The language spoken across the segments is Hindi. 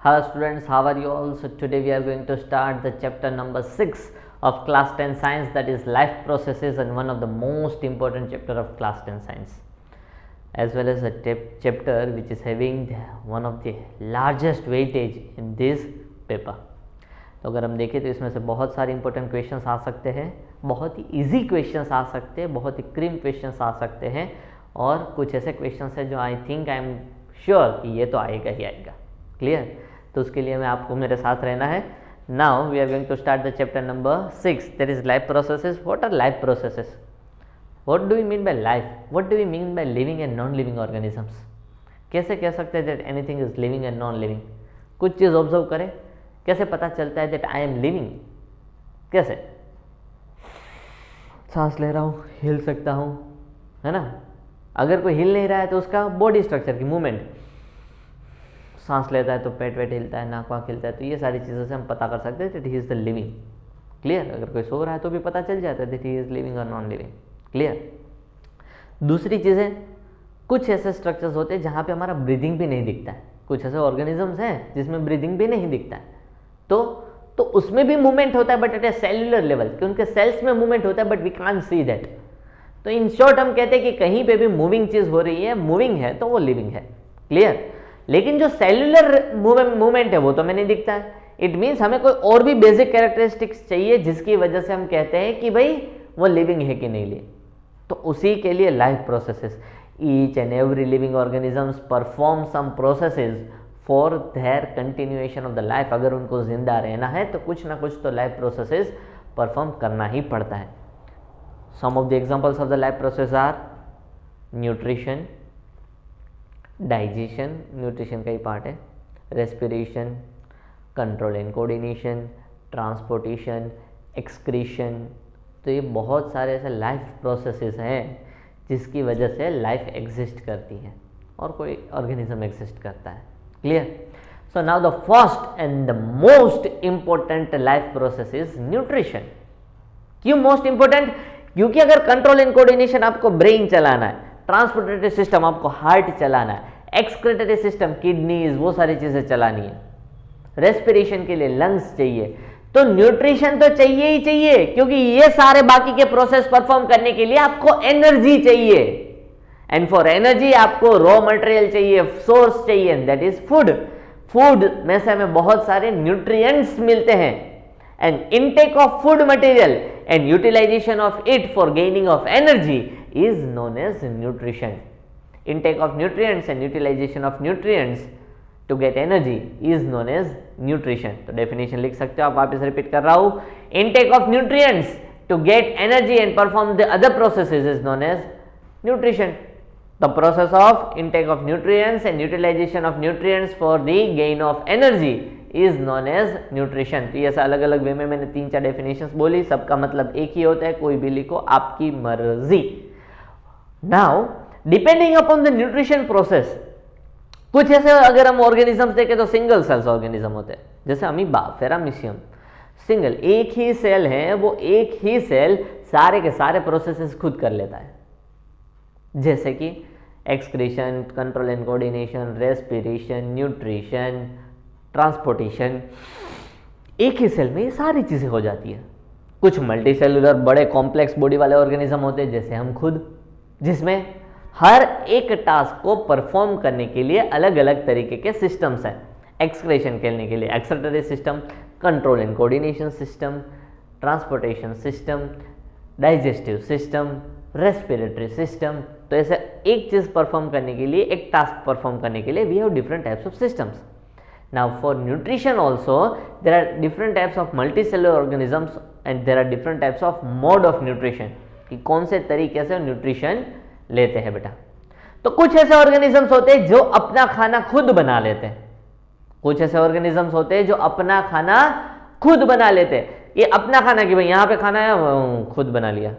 Hello students, how are you all? So today we are going to start the chapter number 6 of class 10 science, that is life processes, and one of the most important chapter of class 10 science, as well as a chapter which is having one of the largest weightage in this paper. तो अगर हम देखें तो इसमें से बहुत सारे इंपॉर्टेंट क्वेश्चंस आ सकते हैं, बहुत ही इजी क्वेश्चंस आ सकते हैं, बहुत ही क्रीम क्वेश्चंस आ सकते हैं, और कुछ ऐसे क्वेश्चंस हैं जो आई एम श्योर कि ये तो आएगा ही आएगा. क्लियर? तो उसके लिए मैं आपको मेरे साथ रहना है. Now we are going to start the chapter number 6, that is life processes. What are life processes? What do we mean by life? What do we mean by living and non living organisms? कैसे कह सकते हैं that anything is living and non living? कुछ चीज़ ऑब्जर्व करें, कैसे पता चलता है दैट आई एम लिविंग? कैसे? सांस ले रहा हूँ, हिल सकता हूँ, है ना? अगर कोई हिल नहीं रहा है तो उसका बॉडी स्ट्रक्चर की मूवमेंट, सांस लेता है तो पेट वेट हिलता है, नाक वाक हिलता है, तो ये सारी चीज़ों से हम पता कर सकते हैं that he is the living. Clear? अगर कोई सो रहा है तो भी पता चल जाता है दैट ही इज़ लिविंग और नॉन लिविंग. क्लियर? दूसरी चीज़ें, कुछ ऐसे स्ट्रक्चर्स होते हैं जहाँ पे हमारा ब्रीदिंग भी नहीं दिखता है. कुछ ऐसे ऑर्गेनिजम्स हैं जिसमें ब्रीदिंग भी नहीं दिखता है, तो उसमें भी मूवमेंट होता है but at a cellular level, कि उनके सेल्स में मूवमेंट होता है but we can't see that. तो इन शॉर्ट हम कहते हैं कि कहीं पे भी मूविंग चीज़ हो रही है, मूविंग है, तो वो लिविंग है. क्लियर? लेकिन जो सेल्यूलर मूवमेंट है वो तो हमें नहीं दिखता है. इट मीन्स हमें कोई और भी बेसिक कैरेक्टरिस्टिक्स चाहिए जिसकी वजह से हम कहते हैं कि भाई वो लिविंग है कि नहीं लिए. तो उसी के लिए life processes, each and every living organisms perform some processes for their continuation of the life. अगर उनको जिंदा रहना है तो कुछ ना कुछ तो लाइफ प्रोसेसेस परफॉर्म करना ही पड़ता है. Some of the examples of the life process are nutrition, digestion, nutrition का ही पार्ट है, respiration, control and coordination, transportation, excretion. तो ये बहुत सारे ऐसे लाइफ प्रोसेसेस हैं जिसकी वजह से लाइफ एग्जिस्ट करती है और कोई ऑर्गेनिज्म एग्जिस्ट करता है. Clear? So now the first and the most important life process is nutrition. क्यों मोस्ट इंपॉर्टेंट? क्योंकि अगर कंट्रोल एंड कोऑर्डिनेशन आपको ब्रेन चलाना है, ट्रांसपोर्टेटरी सिस्टम आपको हार्ट चलाना है, एक्सक्रीटरी सिस्टम किडनीज वो सारी चीजें चलानी है, रेस्पिरेशन के लिए लंग्स चाहिए, तो न्यूट्रिशन तो चाहिए ही चाहिए, क्योंकि ये सारे बाकी के प्रोसेस परफॉर्म करने के लिए आपको एनर्जी चाहिए. एंड फॉर एनर्जी आपको रॉ मटेरियल चाहिए, सोर्स चाहिए, दैट इज फूड. फूड में से हमें बहुत सारे न्यूट्रिएंट्स मिलते हैं, and intake of food material and utilization of it for gaining of energy is known as nutrition. Intake of nutrients and utilization of nutrients to get energy is known as nutrition. तो डेफिनेशन लिख सकते हो आप, वापस रिपीट कर रहा हूं. Intake of nutrients to get energy and perform the other processes is known as nutrition. The process of intake of nutrients and utilization of nutrients for the gain of energy is known as nutrition. तो ये ऐसा अलग अलग वे में मैंने 3-4 डेफिनेशंस बोली, सबका मतलब एक ही होता है, कोई भी लिखो आपकी मर्जी. Now depending upon the nutrition process, कुछ ऐसे अगर हम ऑर्गेनिजम्स देखें तो सिंगल सेल्स ऑर्गेनिज्म होते हैं, जैसे अमीबा, फेरामिशियम. सिंगल, एक ही सेल है, वो एक ही सेल सारे के सारे प्रोसेसेस खुद कर लेता है, जैसे कि excretion, control and coordination, respiration, nutrition, transportation. एक ही सेल में ये सारी चीज़ें हो जाती है. कुछ मल्टी सेलुलर बड़े कॉम्प्लेक्स बॉडी वाले ऑर्गेनिज्म होते हैं, जैसे हम खुद, जिसमें हर एक टास्क को परफॉर्म करने के लिए अलग अलग तरीके के सिस्टम्स हैं. एक्सक्रीशन करने के लिए excretory system, control and coordination system, transportation system, digestive system, respiratory system. तो ऐसे एक चीज परफॉर्म करने के लिए, एक टास्क परफॉर्म करने के लिए we have different types of systems. Now for nutrition also there are different types of multicellular organisms and there are different types of mode of nutrition, कि कौन से तरीके से न्यूट्रिशन लेते हैं बेटा. तो कुछ ऐसे ऑर्गेनिजम्स होते हैं जो अपना खाना खुद बना लेते हैं. कुछ ऐसे ऑर्गेनिजम्स होते हैं जो अपना खाना खुद बना लेते हैं. ये अपना खाना कि भाई यहाँ पे खाना है, खुद बना लिया.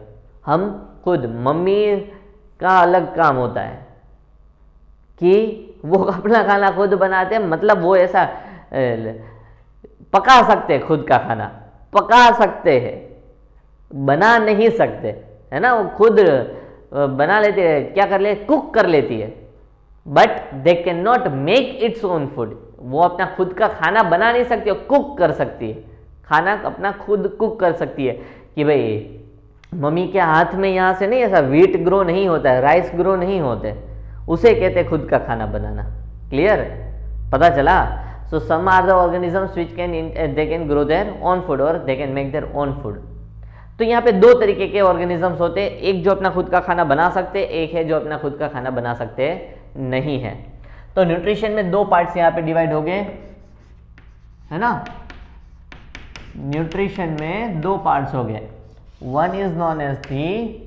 हम खुद, मम्मी का अलग काम होता है कि वो अपना खाना खुद बनाते हैं, मतलब वो ऐसा पका सकते हैं, खुद का खाना पका सकते हैं, बना नहीं सकते, है ना. वो खुद बना लेते हैं, क्या कर ले, कुक कर लेती है, but they can not make its own food. वो अपना खुद का खाना बना नहीं सकती, कुक कर सकती है, खाना अपना खुद कुक कर सकती है कि भाई मम्मी के हाथ में यहाँ से नहीं ऐसा व्हीट ग्रो नहीं होता है, राइस ग्रो नहीं होते, उसे कहते हैं खुद का खाना बनाना। क्लियर, पता चला? So some are the organisms which can grow their own food और they can make their own food. तो यहाँ पे दो तरीके के ऑर्गेनिजम्स होते हैं, एक जो अपना खुद का खाना बना सकते हैं, एक है जो अपना खुद का खाना बना सकते नहीं है। तो न्यूट्रिशन में दो पार्ट्स यहाँ पे डिवाइड हो गए, है ना? न्यूट्रिशन में दो पार्ट्स हो गए, one is known as the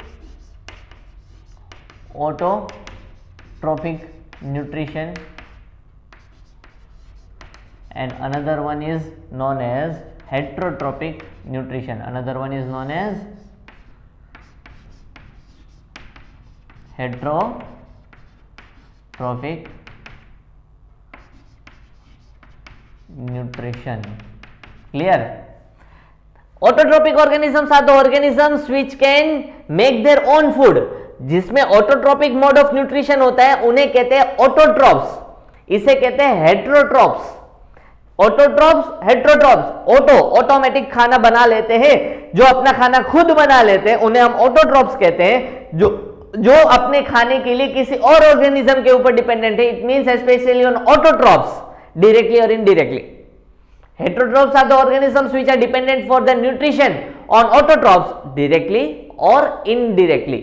autotrophic nutrition and another one is known as heterotropic nutrition. Another one is known as heterotropic nutrition. Clear? Autotrophic organisms are the organisms which can make their own food. जिसमें ऑटोट्रोपिक मोड ऑफ न्यूट्रिशन होता है उन्हें कहते हैं ऑटोट्रॉप्स, इसे कहते हैं हेट्रोट्रॉप्स। ऑटोट्रॉप्स, हेट्रोट्रॉप्स, ऑटोमेटिक खाना बना लेते हैं, जो अपना खाना खुद बना लेते हैं उन्हें हम ऑटोट्रॉप्स कहते हैं, जो अपने खाने के लिए किसी और ऑर्गेनिज्म के ऊपर डिपेंडेंट है। It means specially on autotrophs directly और indirectly. Heterotrophs are the organisms which are dependent for the nutrition on autotrophs directly और इनडायरेक्टली।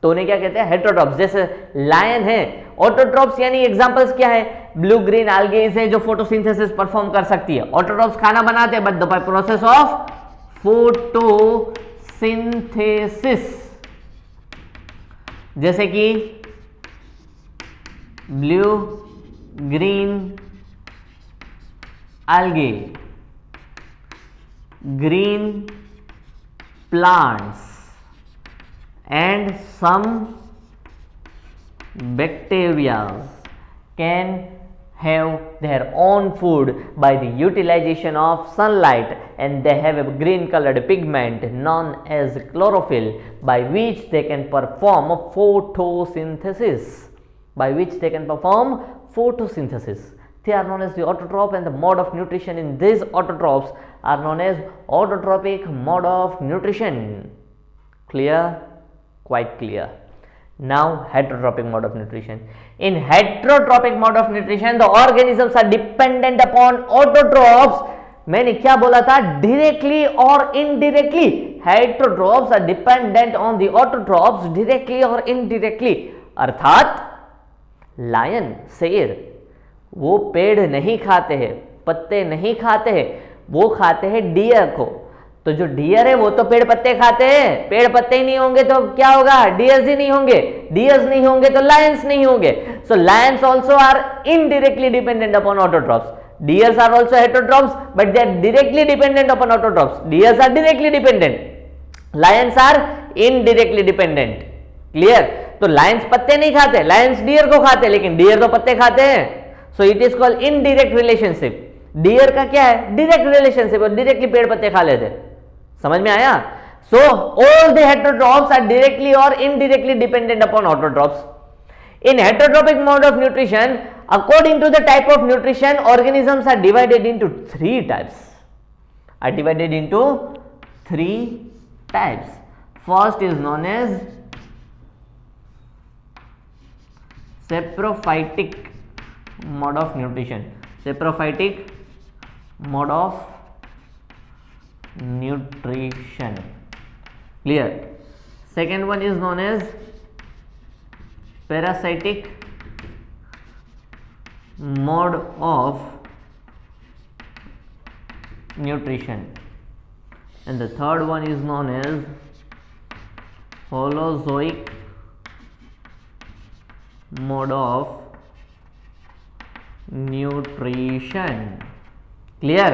तो उन्हें क्या कहते हैं? हेट्रोट्रॉप्स। जैसे लायन है, ऑटोट्रॉप्स यानी एग्जांपल्स क्या है? ब्लू ग्रीन algae है जो फोटोसिंथेसिस परफॉर्म कर सकती है। ऑटोट्रॉप्स खाना बनाते हैं but by process of photosynthesis, जैसे कि blue green algae, green plants and some bacteria can have their own food by the utilization of sunlight, and they have a green colored pigment known as chlorophyll by which they can perform photosynthesis. They are known as the autotroph, and the mode of nutrition in these autotrophs are known as autotrophic mode of nutrition. Clear? Quite clear. Now heterotrophic mode of nutrition. In heterotrophic mode of nutrition the organisms are dependent upon autotrophs. मैंने क्या बोला था? directly or indirectly. Heterotrophs are dependent on the autotrophs directly or indirectly. अर्थात लायन, शेर, वो पेड़ नहीं खाते हैं, पत्ते नहीं खाते हैं, वो खाते हैं डियर को। तो जो डियर है वो तो पेड़ पत्ते खाते हैं, पेड़ पत्ते ही नहीं होंगे तो क्या होगा? डियर्स ही नहीं होंगे, डियर्स नहीं होंगे तो लायंस नहीं होंगे। So lions also are indirectly dependent upon autotrophs. Deers are also heterotrophs but they are directly dependent upon autotrophs. Deers are directly dependent, lions are indirectly dependent. Clear? तो लायंस पत्ते नहीं खाते, लायंस डियर को खाते, लेकिन डियर तो पत्ते खाते हैं। So it is called indirect relationship. Deer का क्या है? डायरेक्ट रिलेशनशिप, और डायरेक्टली पेड़ पत्ते खा लेते। समझ में आया? So all the heterotrophs are directly और indirectly dependent upon autotrophs. In heterotropic mode of nutrition, according to the type of nutrition, organisms are divided into three types. First is known as saprophytic mode of nutrition. Saprophytic mode of nutrition. Clear? Second one is known as parasitic mode of nutrition, and the third one is known as holozoic mode of nutrition. Clear?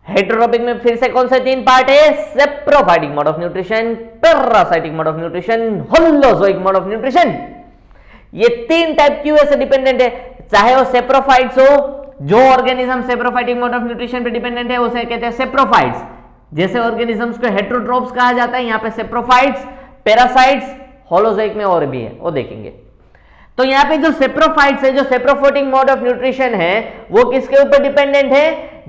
Heterotrophic में फिर से कौन से तीन पार्ट है? Saprophytic mode of nutrition, parasitic mode of nutrition, holozoic mode of nutrition. ये तीन टाइप क्यों ऐसे डिपेंडेंट है? चाहे वो सेप्रोफाइट्स हो, जो organism saprophytic mode of nutrition पे डिपेंडेंट है उसे कहते हैं सेप्रोफाइट्स। जैसे ऑर्गेनिजम्स को हेटरोट्रोप्स कहा जाता है, यहाँ पे सेप्रोफाइट्स, पैरासाइट्स, होलोजोइक में और भी है, वो देखेंगे। तो तो यहाँ पे जो सेप्रोफाइट्स है, जो सेप्रोफाइटिंग मोड ऑफ न्यूट्रिशन है, वो किसके ऊपर डिपेंडेंट है?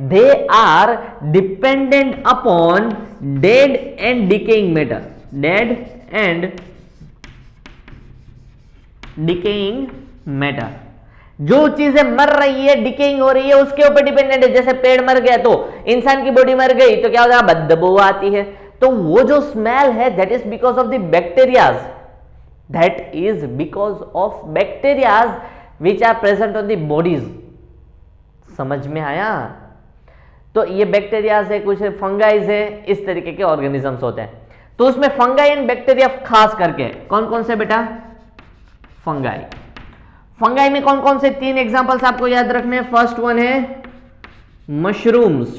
They are dependent upon dead and decaying matter, dead and decaying matter. जो चीजें मर रही है, डिकेइंग हो रही है, उसके ऊपर डिपेंडेंट है। जैसे पेड़ मर गया तो इंसान की बॉडी मर गई तो क्या होता है? बदबू आती है। तो वो जो स्मेल है, that is because of the bacterias, that is because of bacterias which are present on the bodies. समझ में आया? तो ये बैक्टीरियाज है, कुछ फंगाइज है, इस तरीके के ऑर्गेनिजम्स होते हैं। तो उसमें फंगाई एंड बैक्टीरिया खास करके कौन कौन से बेटा? फंगाई। फंगाई में कौन कौन से 3 एग्जांपल्स आपको याद रखने हैं? फर्स्ट वन है मशरूम्स,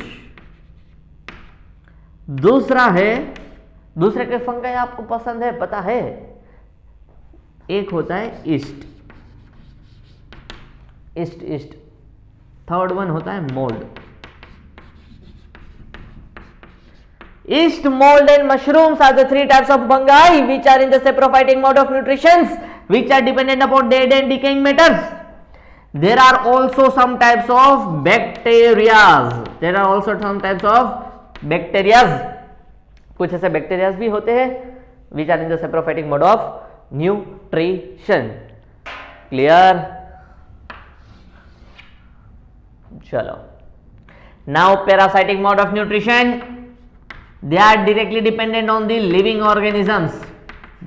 दूसरा है, दूसरे के फंगाई आपको पसंद है, पता है? एक होता है east, east east. Third one होता है mould. Yeast, mold and mushrooms are the 3 types of fungi which are in the saprophytic mode of nutrition, which are dependent upon dead and decaying matters. There are also some types of bacteria. There are also some types of bacteria. कुछ ऐसे बैक्टीरियाज भी होते हैं which are in the saprophytic mode of nutrition. Clear? चलो. Now parasitic mode of nutrition. They are directly dependent on the living organisms.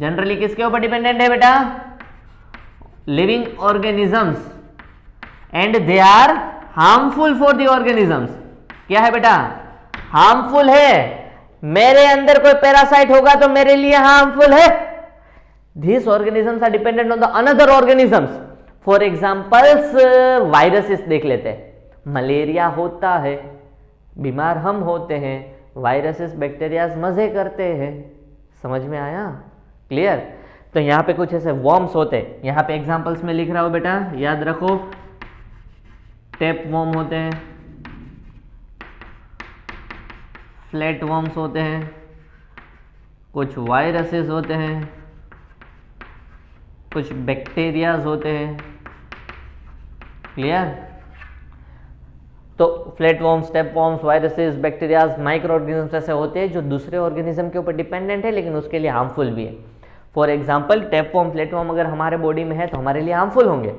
Generally किसके ऊपर डिपेंडेंट है बेटा? Living organisms. And they are harmful for the organisms. क्या है बेटा? Harmful है। मेरे अंदर कोई पैरासाइट होगा तो मेरे लिए harmful है। These organisms are dependent on the another organisms. For examples, viruses देख लेते हैं। मलेरिया होता है, बीमार हम होते हैं, वायरसेस बैक्टीरियाज मजे करते हैं। समझ में आया? क्लियर? तो यहाँ पे कुछ ऐसे वर्म्स होते हैं, यहाँ पे एग्जांपल्स में लिख रहा हूं बेटा, याद रखो। टेप वर्म होते हैं, फ्लैट वर्म्स होते हैं, कुछ वायरसेस होते हैं, कुछ बैक्टीरियाज होते हैं। क्लियर? तो flat worms, tap worms, viruses, bacterias, micro organisms ऐसे होते हैं जो दूसरे ऑर्गेनिज्म के ऊपर डिपेंडेंट है लेकिन उसके लिए हार्मफुल भी है। For example tap worm, flat worm अगर हमारे बॉडी में है तो हमारे लिए हार्मफुल होंगे।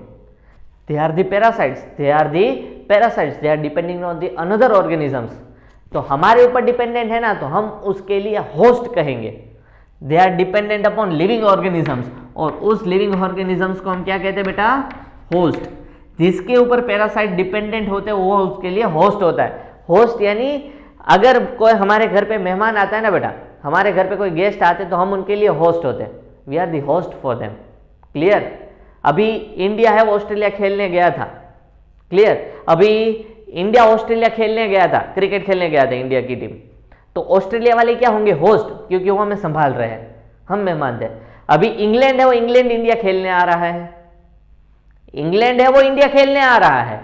They are the parasites, they are the parasites, they are depending on the another organisms. तो हमारे ऊपर डिपेंडेंट है ना, तो हम उसके लिए होस्ट कहेंगे। They are dependent upon living organisms, और उस लिविंग ऑर्गेनिजम्स को हम क्या कहते हैं बेटा? होस्ट। जिसके ऊपर पैरासाइट डिपेंडेंट होते हैं वो उसके लिए होस्ट होता है। होस्ट यानी अगर कोई हमारे घर पे मेहमान आता है ना बेटा, हमारे घर पे कोई गेस्ट आते हैं तो हम उनके लिए होस्ट होते हैं। We are the host for them. Clear? अभी इंडिया है वो ऑस्ट्रेलिया खेलने गया था। क्लियर? अभी इंडिया ऑस्ट्रेलिया खेलने गया था, क्रिकेट खेलने गया था इंडिया की टीम। तो ऑस्ट्रेलिया वाले क्या होंगे? होस्ट, क्योंकि वो हमें संभाल रहे हैं, हम मेहमान थे। अभी इंग्लैंड है वो इंग्लैंड इंडिया खेलने आ रहा है, इंग्लैंड है वो इंडिया खेलने आ रहा है,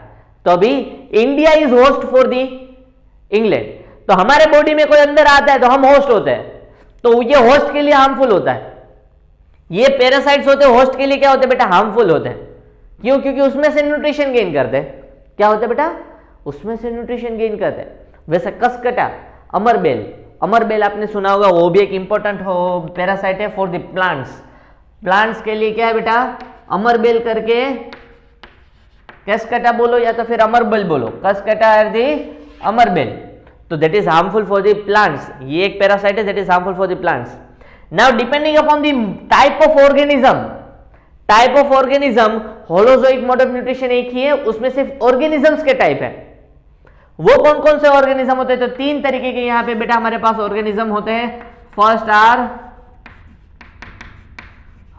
तो अभी India is host for the England. तो हमारे बॉडी में कोई अंदर आता है तो हम होस्ट होते हैं, तो ये होस्ट के लिए हार्मफुल होता है। ये पैरासाइट्स होते हैं होस्ट के लिए क्या होते हैं बेटा? हार्मफुल होते हैं। क्यों? क्योंकि उसमें से न्यूट्रिशन गेन करते हैं। क्या होता है बेटा? उसमें से न्यूट्रिशन गेन करते हैं। वैसे कसकटा, अमरबेल, अमरबेल आपने सुना होगा, वो भी एक इंपॉर्टेंट पैरासाइट है फॉर द प्लांट्स। प्लांट्स के लिए क्या है बेटा? अमरबेल करके, कसकटा बोलो या तो फिर अमरबेल बोलो, कसकटा आर दी अमरबेल। तो that is harmful for the plants. ये एक पैरासाइट है that is harmful for the plants. Now depending upon the type of organism, type of organism, holozoic mode of nutrition एक ही है, उसमें सिर्फ ऑर्गेनिजम्स के टाइप है। वो कौन कौन से ऑर्गेनिज्म होते हैं? तो 3 तरीके के यहां पे बेटा हमारे पास ऑर्गेनिज्म होते हैं। First are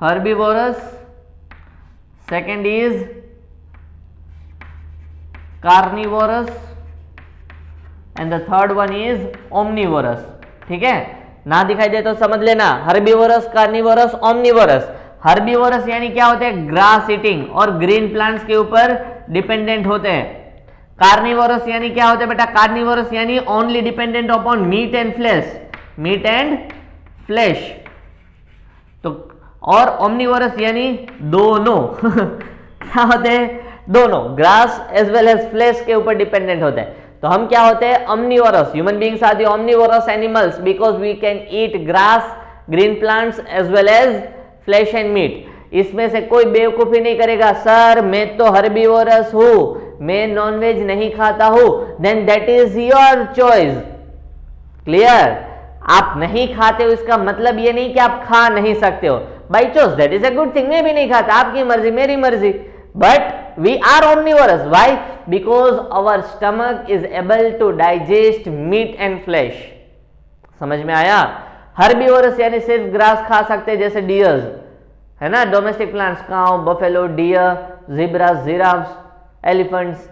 herbivorous, second is carnivorous and the third one is omnivorous. ठीक है, ना दिखाई दे तो समझ लेना, हर्बीवोरस, कार्निवोरस, ओमनिवोरस। हर्बीवोरस यानी क्या होते हैं? ग्रास ईटिंग और ग्रीन प्लांट्स के ऊपर डिपेंडेंट होते हैं। कार्निवोरस यानी क्या होते हैं बेटा? कार्निवोरस यानी only dependent upon meat and flesh, meat and flesh. तो और ओमनीवोरस यानी दोनों क्या होते हैं? दोनों, grass as well as flesh के ऊपर डिपेंडेंट होते हैं। तो हम क्या होते हैं? omnivorous. Human beings are the omnivorous animals because we can eat grass, green plants as well as flesh and meat. इसमें से कोई बेवकूफी नहीं करेगा, सर मैं तो हर्बीवोरस हूं, मैं नॉनवेज नहीं खाता हूं, then that is your choice. Clear? आप नहीं खाते हो इसका मतलब ये नहीं कि आप खा नहीं सकते हो, by choice, that is a good thing. मैं भी नहीं खाता, आपकी मर्जी मेरी मर्जी, but we are omnivorous. Why? Because our stomach is able to digest meat and flesh. समझ में आया? हर्बीवोरस यानी सिर्फ ग्रास खा सकते हैं, जैसे डियर्स है ना, domestic plants, cow, buffalo, deer, zebras, giraffes, elephants.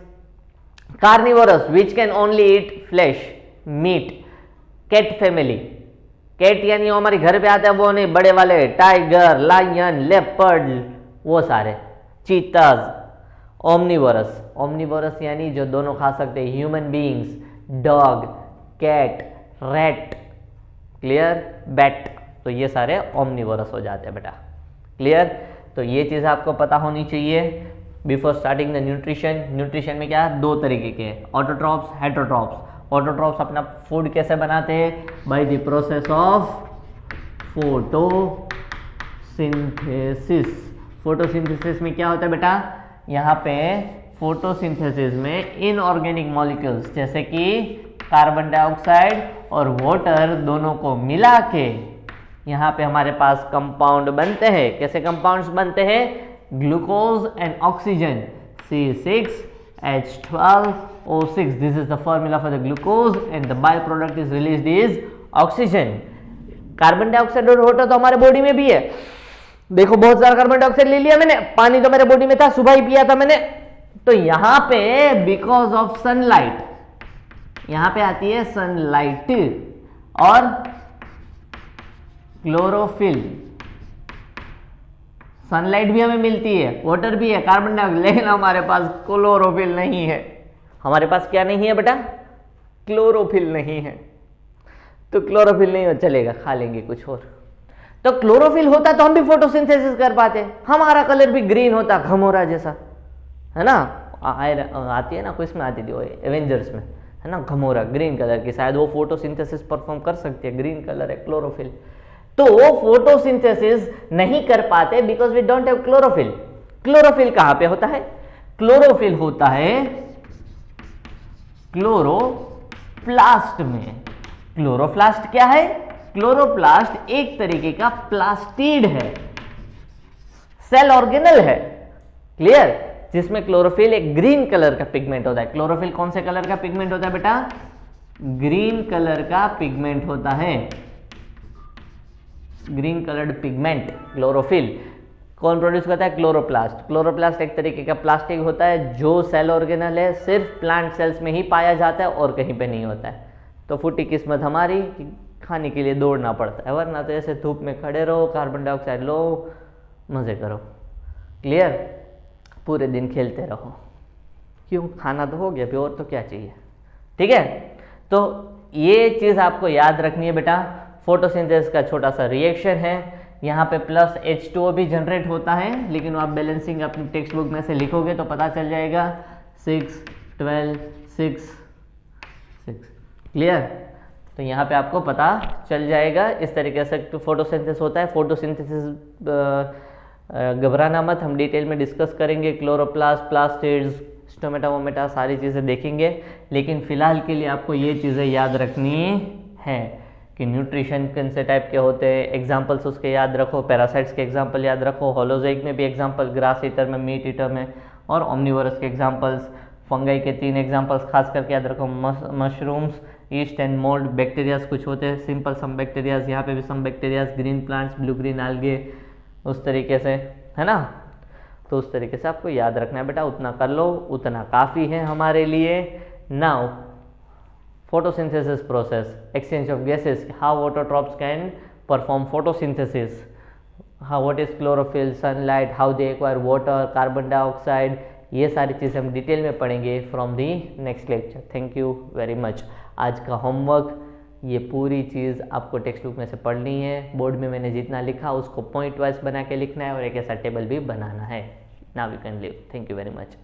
Carnivorous which can only eat flesh, meat. Cat family, cat यानी वो हमारे घर पे आते हैं, वो नहीं, बड़े वाले, टाइगर, लायन, लेपर्ड, वो सारे, चीताज। ओमनीवोरस, ओमनीवोरस यानी जो दोनों खा सकते हैं, human beings, dog, cat, rat, clear, bat, तो ये सारे ओमनीवोरस हो जाते हैं बेटा। क्लियर? तो ये चीज़ आपको पता होनी चाहिए before starting the nutrition. Nutrition में क्या, दो तरीके के हैं, ऑटोट्रॉप्स, हेटरोट्रॉप्स। ऑटोट्रॉप्स अपना फूड कैसे बनाते हैं? By the process of photosynthesis. Photosynthesis में क्या होता है बेटा? यहाँ पे फोटोसिंथेसिस में इनऑर्गेनिक मॉलिक्यूल्स जैसे कि कार्बन डाइऑक्साइड और वाटर दोनों को मिला के यहाँ पे हमारे पास कंपाउंड बनते हैं। कैसे कंपाउंड्स बनते हैं? Glucose and oxygen, C6H12O6। This is the formula for the glucose and the by product is released is oxygen. Carbon dioxide और वाटर तो हमारे बॉडी में भी है। देखो बहुत सारा कार्बन डाइऑक्साइड ले लिया मैंने, पानी तो मेरे बॉडी में था, सुबह ही पिया था मैंने। तो यहां पे बिकॉज ऑफ सनलाइट, यहां पे आती है सनलाइट और क्लोरोफिल। सनलाइट भी हमें मिलती है, वाटर भी है, कार्बन डाइऑक्साइड, लेकिन हमारे पास क्लोरोफिल नहीं है। हमारे पास क्या नहीं है बेटा? क्लोरोफिल नहीं है। तो क्लोरोफिल नहीं हो चलेगा, खा लेंगे कुछ और। तो क्लोरोफिल होता तो हम भी फोटोसिंथेसिस कर पाते, हमारा कलर भी ग्रीन होता, घमोरा जैसा, है ना। आती है ना, कोई इसमें आती थी वो एवेंजर्स में, है ना, घमोरा ग्रीन कलर की, शायद वो फोटोसिंथेसिस परफॉर्म कर सकती है, ग्रीन कलर है, क्लोरोफिल। तो वो फोटोसिंथेसिस नहीं कर पाते because we don't have chlorophyll. Chlorophyll कहां पे होता है? क्लोरोफिल होता है क्लोरोप्लास्ट में। क्लोरोप्लास्ट क्या है? क्लोरोप्लास्ट एक तरीके का प्लास्टिड है, सेल ऑर्गेनल है। क्लियर? जिसमें क्लोरोफिल एक ग्रीन कलर का पिगमेंट होता है। क्लोरोफिल कौन से कलर का पिगमेंट होता है बेटा? ग्रीन कलर का पिगमेंट होता है, ग्रीन कलर्ड पिगमेंट क्लोरोफिल। कौन प्रोड्यूस करता है? क्लोरोप्लास्ट। क्लोरोप्लास्ट एक तरीके का प्लास्टिक होता है जो सेल ऑर्गेनल है, सिर्फ प्लांट सेल्स में ही पाया जाता है और कहीं पे नहीं होता है। तो फूटी किस्मत हमारी कि खाने के लिए दौड़ना पड़ता है, वरना तो ऐसे धूप में खड़े रहो, कार्बन डाइऑक्साइड लो, मजे करो। क्लियर? पूरे दिन खेलते रहो। क्यों? खाना तो हो गया, फिर और तो क्या चाहिए। ठीक है? तो ये चीज आपको याद रखनी है बेटा। फोटोसिंथेसिस का छोटा सा रिएक्शन है, यहाँ पे प्लस H2O भी जनरेट होता है, लेकिन आप बैलेंसिंग अपनी टेक्स्ट बुक में से लिखोगे तो पता चल जाएगा 6 12 6 6। क्लियर? तो यहाँ पे आपको पता चल जाएगा इस तरीके से फोटोसिंथेसिस होता है। फोटोसिंथेसिस घबराना मत, हम डिटेल में डिस्कस करेंगे, क्लोरोप्लास्ट, प्लास्टिड्स, स्टोमेटा वोमेटा सारी चीज़ें देखेंगे। लेकिन फिलहाल के लिए आपको ये चीज़ें याद रखनी है कि न्यूट्रिशन कौन से टाइप के होते हैं, एग्जाम्पल्स उसके याद रखो, पैरासाइट्स के एग्जाम्पल याद रखो, होलोजोइक में भी एग्जाम्पल, ग्रास ईटर में, मीट ईटर में, और ओमनीवोरस के एग्जाम्पल्स, फंगाई के 3 एग्जाम्पल्स खास करके याद रखो, mushrooms, yeast and mould, bacterias कुछ होते हैं, सिंपल सम बैक्टीरियाज, यहाँ पे भी some bacterias, green plants, blue green algae, उस तरीके से, है ना। तो उस तरीके से आपको याद रखना है बेटा, उतना कर लो, उतना काफ़ी है हमारे लिए। Now photosynthesis process, exchange of gases, how autotrophs can perform photosynthesis, what is chlorophyll, sunlight, how they acquire water, carbon dioxide, ये सारी चीज़ें हम डिटेल में पढ़ेंगे from the next lecture. Thank you very much. आज का होमवर्क ये पूरी चीज़ आपको टेक्स्ट बुक में से पढ़नी है। बोर्ड में मैंने जितना लिखा उसको पॉइंट वाइज बना के लिखना है और एक ऐसा टेबल भी बनाना है। Now you can leave. Thank you very much.